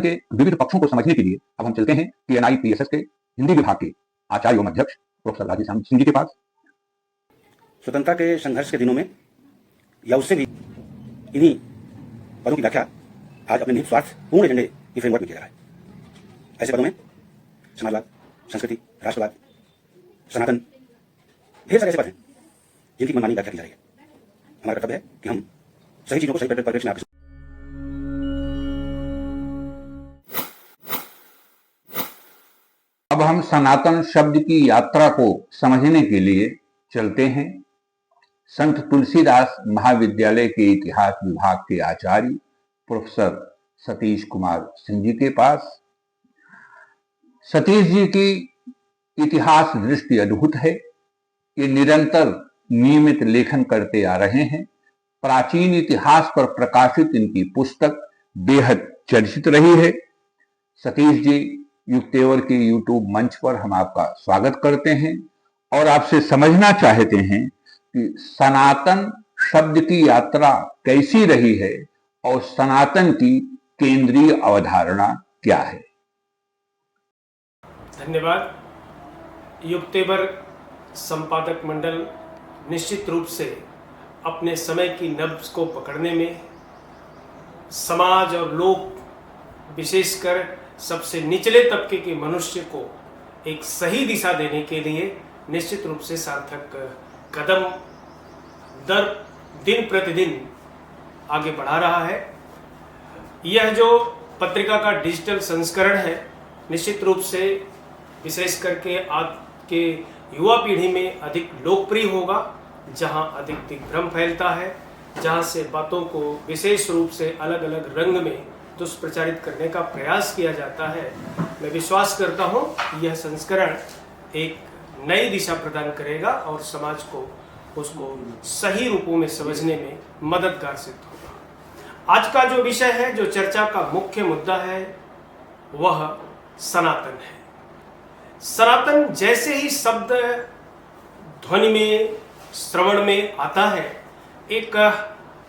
के विविध पक्षों को समझने के लिए अब हम चलते हैं TNI PSS के हिंदी विभाग के आचार्य एवं अध्यक्ष प्रोफेसर राधेश्याम सिंह जी के पास। स्वतंत्रता के संघर्ष के दिनों में या उससे भी इन्हीं पदों की व्याख्या आज अपने निहित स्वार्थ पूर्ण एजेंडे की फ्रेमवर्क में किया जा रहा है। ऐसे पदों में समाजवाद, संस्कृति, राष्ट्रवाद, सनातन, ढेर सारे ऐसे पद हैं जिनकी मनमानी व्याख्या की जा रही है। हमारा कर्तव्य है कि हम सही चीजों को सही परिप्रेक्ष्य में आकर अब हम सनातन शब्द की यात्रा को समझने के लिए चलते हैं संत तुलसीदास महाविद्यालय के इतिहास विभाग के आचार्य प्रोफेसर सतीश कुमार सिंह जी के पास। सतीश जी की इतिहास दृष्टि अद्भुत है। ये निरंतर नियमित लेखन करते आ रहे हैं। प्राचीन इतिहास पर प्रकाशित इनकी पुस्तक बेहद चर्चित रही है। सतीश जी युक्तेवर के YouTube मंच पर हम आपका स्वागत करते हैं और आपसे समझना चाहते हैं कि सनातन शब्द की यात्रा कैसी रही है और सनातन की केंद्रीय अवधारणा क्या है। धन्यवाद। युक्तेवर संपादक मंडल निश्चित रूप से अपने समय की नब्ज को पकड़ने में समाज और लोग विशेषकर सबसे निचले तबके के मनुष्य को एक सही दिशा देने के लिए निश्चित रूप से सार्थक कदम दर दिन प्रतिदिन आगे बढ़ा रहा है। यह जो पत्रिका का डिजिटल संस्करण है निश्चित रूप से विशेष करके आज के युवा पीढ़ी में अधिक लोकप्रिय होगा, जहां अधिक दिग्भ्रम फैलता है, जहां से बातों को विशेष रूप से अलग अलग रंग में दुष्प्रचारित करने का प्रयास किया जाता है। मैं विश्वास करता हूं यह संस्करण एक नई दिशा प्रदान करेगा और समाज को उसको सही रूपों में समझने में मददगार सिद्ध होगा। आज का जो विषय है, जो चर्चा का मुख्य मुद्दा है, वह सनातन है। सनातन जैसे ही शब्द ध्वनि में, श्रवण में आता है, एक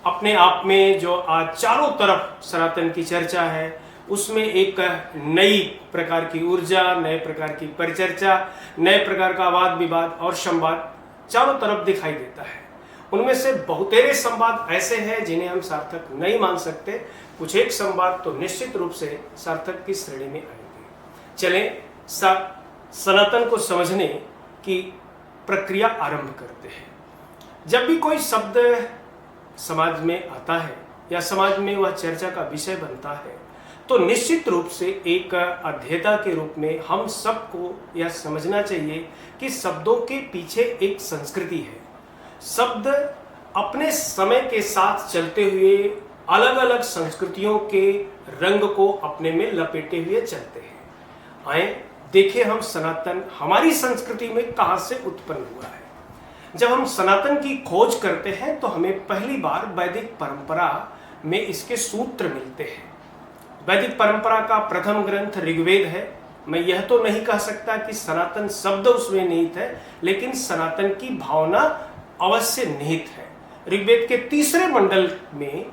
अपने आप में जो आज चारों तरफ सनातन की चर्चा है उसमें एक नई प्रकार की ऊर्जा, नए प्रकार की परिचर्चा, नए प्रकार का वाद विवाद और संवाद चारों तरफ दिखाई देता है। उनमें से बहुतेरे संवाद ऐसे हैं जिन्हें हम सार्थक नहीं मान सकते। कुछ एक संवाद तो निश्चित रूप से सार्थक की श्रेणी में आएंगे। चलें सनातन को समझने की प्रक्रिया आरंभ करते हैं। जब भी कोई शब्द समाज में आता है या समाज में वह चर्चा का विषय बनता है तो निश्चित रूप से एक अध्येता के रूप में हम सबको यह समझना चाहिए कि शब्दों के पीछे एक संस्कृति है। शब्द अपने समय के साथ चलते हुए अलग अलग संस्कृतियों के रंग को अपने में लपेटे हुए चलते हैं। आए देखें हम सनातन हमारी संस्कृति में कहां से उत्पन्न हुआ है। जब हम सनातन की खोज करते हैं तो हमें पहली बार वैदिक परंपरा में इसके सूत्र मिलते हैं। वैदिक परंपरा का प्रथम ग्रंथ ऋग्वेद है। मैं यह तो नहीं कह सकता कि सनातन शब्द उसमें निहित है, लेकिन सनातन की भावना अवश्य निहित है। ऋग्वेद के तीसरे मंडल में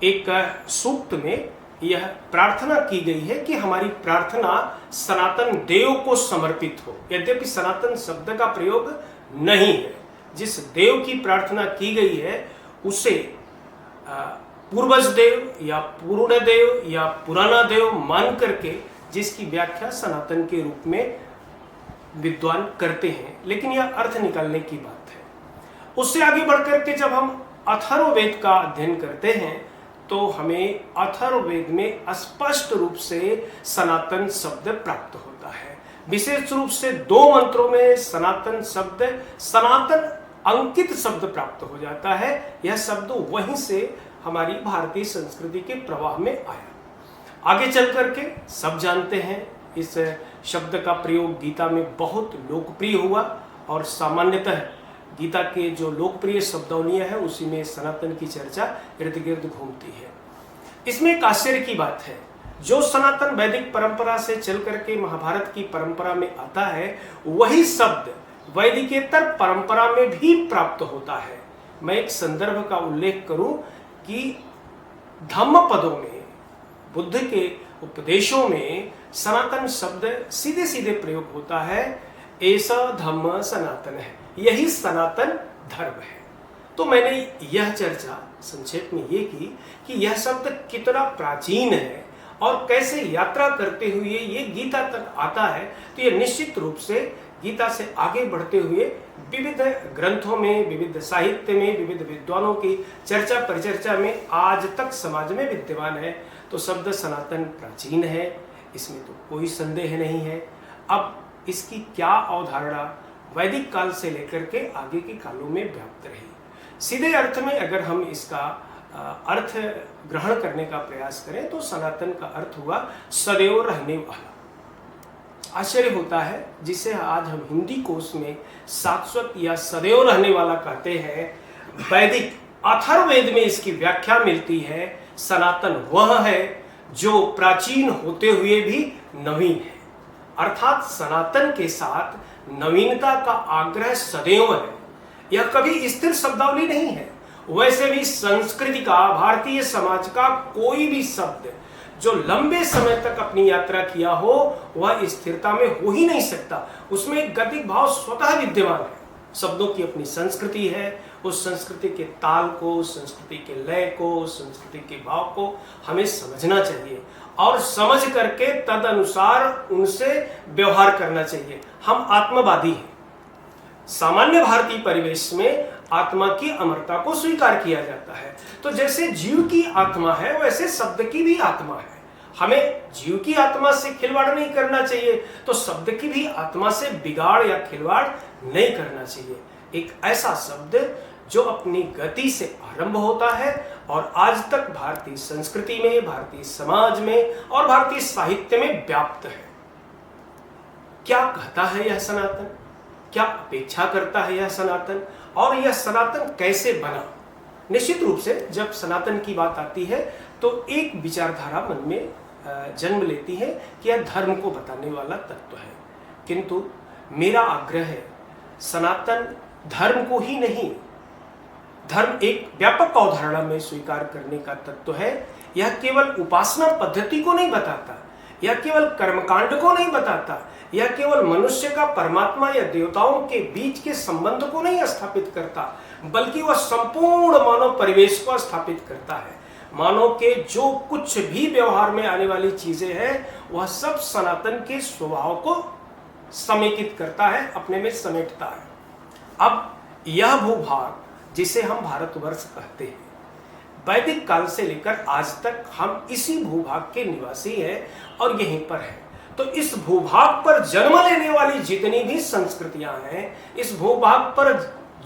एक सूक्त में यह प्रार्थना की गई है कि हमारी प्रार्थना सनातन देव को समर्पित हो। यद्यपि सनातन शब्द का प्रयोग नहीं है, जिस देव की प्रार्थना की गई है उसे पूर्वज देव या पूर्ण देव या पुराना देव मान करके जिसकी व्याख्या सनातन के रूप में विद्वान करते हैं, लेकिन यह अर्थ निकालने की बात है। उससे आगे बढ़कर के जब हम अथर्ववेद का अध्ययन करते हैं तो हमें अथर्ववेद में स्पष्ट रूप से सनातन शब्द प्राप्त होता है। विशेष रूप से 2 मंत्रों में सनातन शब्द, सनातन अंकित शब्द प्राप्त हो जाता है। यह शब्द वहीं से हमारी भारतीय संस्कृति के प्रवाह में आया। आगे चल करके सब जानते हैं इस शब्द का प्रयोग गीता में बहुत लोकप्रिय हुआ और सामान्यतः गीता के जो लोकप्रिय शब्दावलियां है उसी में सनातन की चर्चा इर्द गिर्द घूमती है। इसमें एक आश्चर्य की बात है, जो सनातन वैदिक परंपरा से चल करके महाभारत की परंपरा में आता है वही शब्द वैदिकेतर परंपरा में भी प्राप्त होता है। मैं एक संदर्भ का उल्लेख करूं कि धम्म पदों में, बुद्ध के उपदेशों में सनातन शब्द सीधे सीधे प्रयोग होता है। ऐसा धम्म सनातन है, यही सनातन धर्म है। तो मैंने यह चर्चा संक्षेप में ये की कि यह शब्द कितना प्राचीन है और कैसे यात्रा करते हुए ये गीता तक आता है। तो ये निश्चित रूप से गीता से आगे बढ़ते हुए विविध ग्रंथों में, विविध साहित्य में, विविध विद्वानों की चर्चा परिचर्चा में आज तक समाज में विद्यमान है। तो शब्द सनातन प्राचीन है, इसमें तो कोई संदेह नहीं है। अब इसकी क्या अवधारणा वैदिक काल से लेकर के आगे के कालों में व्याप्त रही। सीधे अर्थ में अगर हम इसका अर्थ ग्रहण करने का प्रयास करें तो सनातन का अर्थ हुआ सदैव रहने वाला। आश्चर्य होता है, जिसे आज हम हिंदी कोश में शाश्वत या सदैव रहने वाला कहते हैं, वैदिक अथर्ववेद में इसकी व्याख्या मिलती है। सनातन वह है जो प्राचीन होते हुए भी नवीन है, अर्थात सनातन के साथ नवीनता का आग्रह सदैव है। यह कभी स्थिर शब्दावली नहीं है। वैसे भी संस्कृति का, भारतीय समाज का कोई भी शब्द जो लंबे समय तक अपनी यात्रा किया हो वह स्थिरता में हो ही नहीं सकता। उसमें एक गतिक भाव स्वतः विद्यमान है। शब्दों की अपनी संस्कृति है, उस संस्कृति के ताल को, संस्कृति के लय को, संस्कृति के भाव को हमें समझना चाहिए और समझ करके तद अनुसार उनसे व्यवहार करना चाहिए। हम आत्मवादी हैं। सामान्य भारतीय परिवेश में आत्मा की अमरता को स्वीकार किया जाता है। तो जैसे जीव की आत्मा है वैसे शब्द की भी आत्मा है। हमें जीव की आत्मा से खिलवाड़ नहीं करना चाहिए, तो शब्द की भी आत्मा से बिगाड़ या खिलवाड़ नहीं करना चाहिए। एक ऐसा शब्द जो अपनी गति से आरंभ होता है और आज तक भारतीय संस्कृति में, भारतीय समाज में और भारतीय साहित्य में व्याप्त है। क्या कहता है यह सनातन? क्या अपेक्षा करता है यह सनातन? और यह सनातन कैसे बना? निश्चित रूप से जब सनातन की बात आती है तो एक विचारधारा मन में जन्म लेती है कि यह धर्म को बताने वाला तत्व है। किंतु मेरा आग्रह है, सनातन धर्म को ही नहीं, धर्म एक व्यापक अवधारणा में स्वीकार करने का तत्व है। यह केवल उपासना पद्धति को नहीं बताता, यह केवल कर्मकांड को नहीं बताता, यह केवल मनुष्य का परमात्मा या देवताओं के बीच के संबंध को नहीं स्थापित करता, बल्कि वह संपूर्ण मानव परिवेश को स्थापित करता है। मानव के जो कुछ भी व्यवहार में आने वाली चीजें हैं वह सब सनातन के स्वभाव को समेकित करता है, अपने में समेटता है। अब यह भूभाग जिसे हम भारतवर्ष कहते हैं, वैदिक काल से लेकर आज तक हम इसी भूभाग के निवासी हैं और यहीं पर है। तो इस भूभाग पर जन्म लेने वाली जितनी भी संस्कृतियां हैं, इस भूभाग पर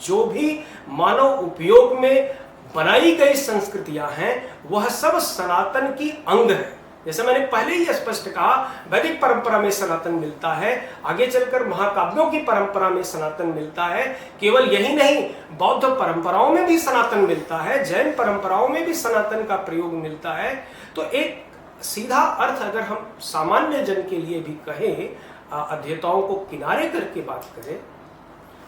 जो भी मानव उपयोग में बनाई गई संस्कृतियां हैं, वह सब सनातन की अंग है। जैसे मैंने पहले ही स्पष्ट कहा, वैदिक परंपरा में सनातन मिलता है, आगे चलकर महाकाव्यों की परंपरा में सनातन मिलता है। केवल यही नहीं, बौद्ध परंपराओं में भी सनातन मिलता है, जैन परंपराओं में भी सनातन का प्रयोग मिलता है। तो एक सीधा अर्थ अगर हम सामान्य जन के लिए भी कहें, अध्येताओं को किनारे करके बात करें,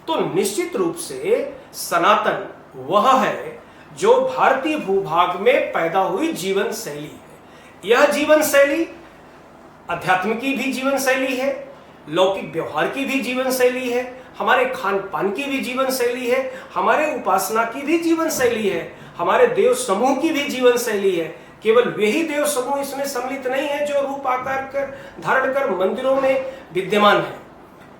तो निश्चित रूप से सनातन वह है जो भारतीय भूभाग में पैदा हुई जीवन शैली है। यह जीवन शैली अध्यात्म की भी जीवन शैली है, लौकिक व्यवहार की भी जीवन शैली है, हमारे खान पान की भी जीवन शैली है, हमारे उपासना की भी जीवन शैली है, हमारे देव समूह की भी जीवन शैली है। केवल वही देव समूह इसमें सम्मिलित नहीं है जो रूप आकार कर धारण कर मंदिरों में विद्यमान है,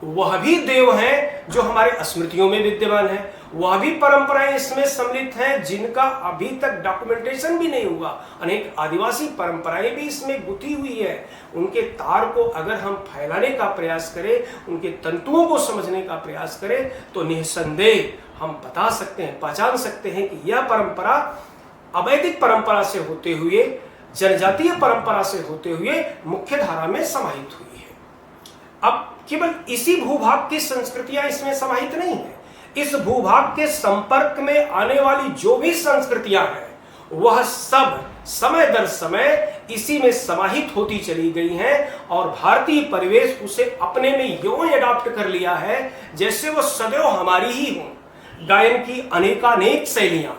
वह भी देव हैं जो हमारे स्मृतियों में विद्यमान है, वह भी परंपराएं इसमें सम्मिलित हैं जिनका अभी तक डॉक्यूमेंटेशन भी नहीं हुआ। अनेक आदिवासी परंपराएं भी इसमें गुथी हुई है। उनके तार को अगर हम फैलाने का प्रयास करें, उनके तंतुओं को समझने का प्रयास करें, तो निसंदेह हम बता सकते हैं, पहचान सकते हैं कि यह परंपरा अवैदिक परंपरा से होते हुए, जनजातीय परंपरा से होते हुए मुख्य धारा में समाहित हुई है। अब केवल इसी भूभाग की संस्कृतियां इसमें समाहित नहीं है, इस भूभाग के संपर्क में आने वाली जो भी संस्कृतियां हैं वह सब समय दर समय इसी में समाहित होती चली गई हैं और भारतीय परिवेश उसे अपने में यूं अडॉप्ट कर लिया है जैसे वह सदैव हमारी ही हो। गायन की अनेकानेक शैलियां,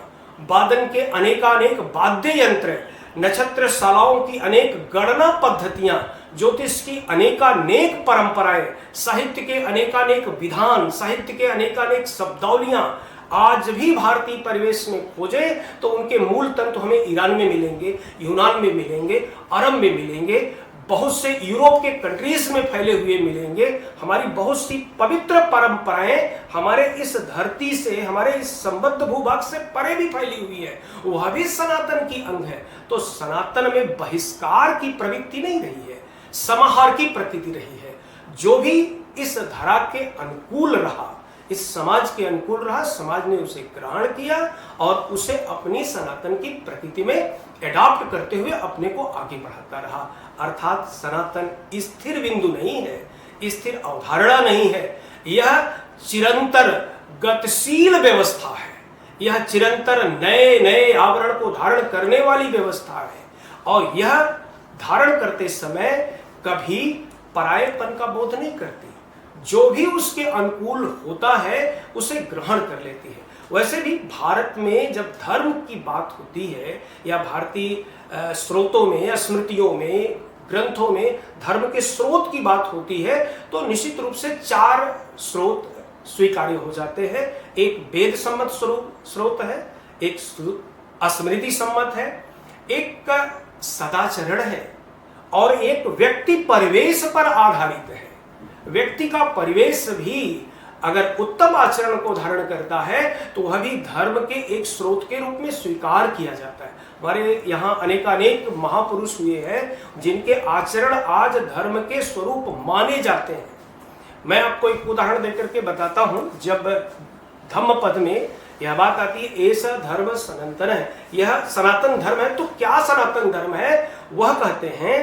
वादन के अनेकानेक वाद्य यंत्र, नक्षत्र शालाओं की अनेक गणना पद्धतियां, ज्योतिष की अनेकानेक परंपराएं, साहित्य के अनेकानेक विधान, साहित्य के अनेकानेक शब्दावलियां आज भी भारतीय परिवेश में खोजे तो उनके मूल तंतु हमें ईरान में मिलेंगे, यूनान में मिलेंगे, अरब में मिलेंगे, बहुत से यूरोप के कंट्रीज में फैले हुए मिलेंगे। हमारी बहुत सी पवित्र परंपराएं हमारे इस धरती से, हमारे इस संबद्ध भूभाग से परे भी फैली हुई है, वह भी सनातन की अंग है। तो सनातन में बहिष्कार की प्रवृत्ति नहीं रही है, समाहार की प्रकृति रही है। जो भी इस धरा के अनुकूल रहा, इस समाज के अनुकूल रहा, समाज ने उसे ग्रहण किया और उसे अपनी सनातन की प्रकृति में एडॉप्ट करते हुए अपने को आगे बढ़ाता रहा। अर्थात सनातन स्थिर बिंदु नहीं है, स्थिर अवधारणा नहीं है, यह चिरंतर गतिशील व्यवस्था है, यह चिरंतर नए नए आवरण को धारण करने वाली व्यवस्था है। और यह धारण करते समय कभी परायेपन का बोध नहीं करती, जो भी उसके अनुकूल होता है उसे ग्रहण कर लेती है। वैसे भी भारत में जब धर्म की बात होती है या भारतीय स्रोतों में या स्मृतियों में, ग्रंथों में धर्म के स्रोत की बात होती है तो निश्चित रूप से 4 स्रोत स्वीकार्य हो जाते हैं। एक वेद सम्मत स्रोत है, एक स्मृति सम्मत है, एक सदाचरण है और एक व्यक्ति परिवेश पर आधारित है। व्यक्ति का परिवेश भी अगर उत्तम आचरण को धारण करता है तो वह भी धर्म के एक स्रोत के रूप में स्वीकार किया जाता है। हमारे यहाँ अनेकानेक महापुरुष हुए हैं जिनके आचरण आज धर्म के स्वरूप माने जाते हैं। मैं आपको एक उदाहरण देकर के बताता हूँ। जब धम्मपद में यह बात आती है ऐसा धर्म सनातन है, यह सनातन धर्म है, तो क्या सनातन धर्म है? वह कहते हैं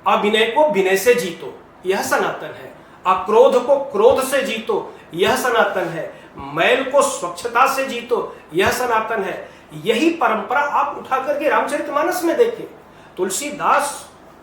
अविनय को विनय से जीतो, यह सनातन है। अक्रोध को क्रोध से जीतो, यह सनातन है। मैल को स्वच्छता से जीतो, यह सनातन है। यही परंपरा आप उठा करके रामचरितमानस में देखें। तुलसीदास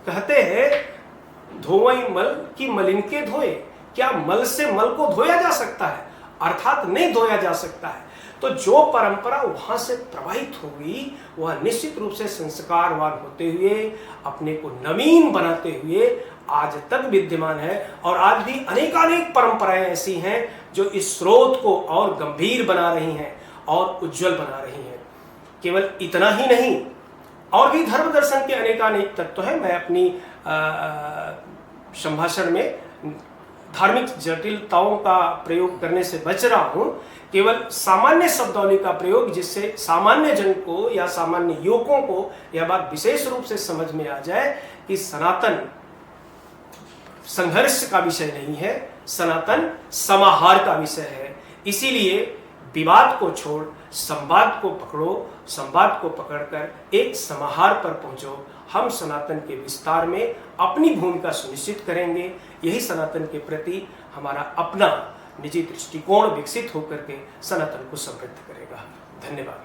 कहते हैं धोवई मल की मलिन के धोए, क्या मल से मल को धोया जा सकता है? अर्थात नहीं धोया जा सकता है। तो जो परंपरा वहां से प्रवाहित होगी वह निश्चित रूप से संस्कारवान होते हुए, अपने को नवीन बनाते हुए आज तक विद्यमान है। और आज भी अनेकानेक परंपराएं ऐसी हैं जो इस स्रोत को और गंभीर बना रही हैं और उज्जवल बना रही हैं। केवल इतना ही नहीं, और भी धर्म दर्शन के अनेकानेक तत्व हैं। मैं अपनी संभाषण में धार्मिक जटिलताओं का प्रयोग करने से बच रहा हूं, केवल सामान्य शब्दावली का प्रयोग, जिससे सामान्य जन को या सामान्य युवकों को यह बात विशेष रूप से समझ में आ जाए कि सनातन संघर्ष का विषय नहीं है, सनातन समाहार का विषय है। इसीलिए विवाद को छोड़ संवाद को पकड़ो, संवाद को पकड़कर एक समाहार पर पहुंचो। हम सनातन के विस्तार में अपनी भूमिका सुनिश्चित करेंगे। यही सनातन के प्रति हमारा अपना निजी दृष्टिकोण विकसित होकर के सनातन को समृद्ध करेगा। धन्यवाद।